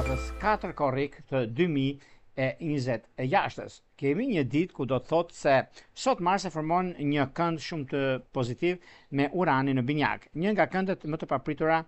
datës 4 korrik të 2026. Kemi një ditë ku do të thotë se sot Marsi formon një kënd shumë të pozitiv me Urani në binjak, një nga këndet më të papritura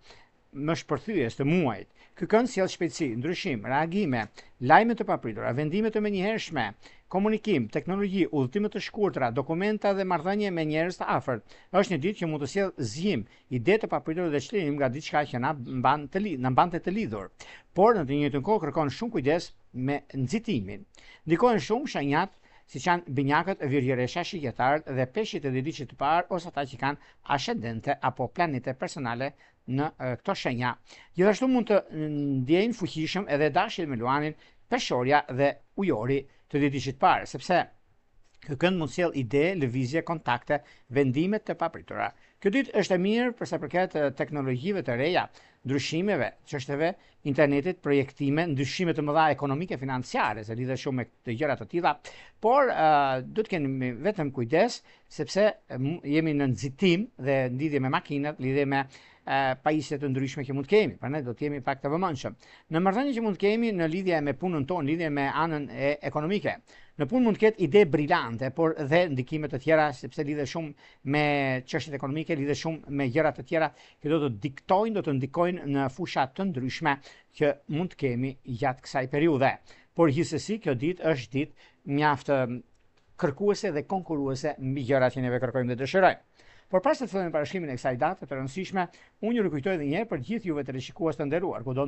më shpërthyes të muajit. Ky kënd sjell shpejtësi, ndryshim, reagime, lajme të papritura, vendime të menjëhershme, komunikim, teknologji, udhëtime të shkurtra, dokumenta dhe marrëdhënie me njerëz të afërt. Është një ditë që mund të sjellë zgjim, ide të papritura dhe çlirim nga diçka që na mbante të lidhur. Por në të njëjtën kohë kërkon shumë kujdes me nxitimin. Ndikojnë shumë shenjat siç janë binjakët, virgjëresha, shigjetarët dhe peshqit e ditëlindjet të parë ose ata që kanë ascendente apo planete personale në këto shenja. Gjithashtu mund të ndjejnë fuqishëm edhe dashjen me Luanin, peshorja dhe ujori të ditëlindjet të parë, sepse ky kënd mund sjell ide, lëvizje, kontakte, vendime të papritura. Kjo ditë është e mirë për sa përket teknologjive të reja, ndryshimeve, çështjeve, internetit, projektime, ndryshime të mëdha ekonomike, financiare, se lidhen shumë me të gjëra të tilla, por duhet të kemi vetëm kujdes sepse jemi në nxitim dhe lidhje me makinat, lidhje me pajisje të ndryshme që mund të kemi, prandaj do të jemi pak të vëmendshëm. Në marrëdhënie që mund të kemi në lidhje me punën tonë, lidhje me anën ekonomike. Në punë mund të ketë ide brillante, por dhe ndikime të tjera sepse lidhet shumë me çështjet ekonomike, lidhet shumë me gjëra të tjera që do të ndikojnë në fusha të ndryshme që mund të kemi gjatë kësaj periudhe. Por gjithsesi kjo ditë është ditë mjaft kërkuese dhe konkurruese mbi gjërat që neve kërkojmë dhe dëshirojmë. Por pas të fillojmë parashikimin e kësaj date të rëndësishme, unë ju rikujtoj edhe një herë për gjithë juve teleshikues të nderuar, kudo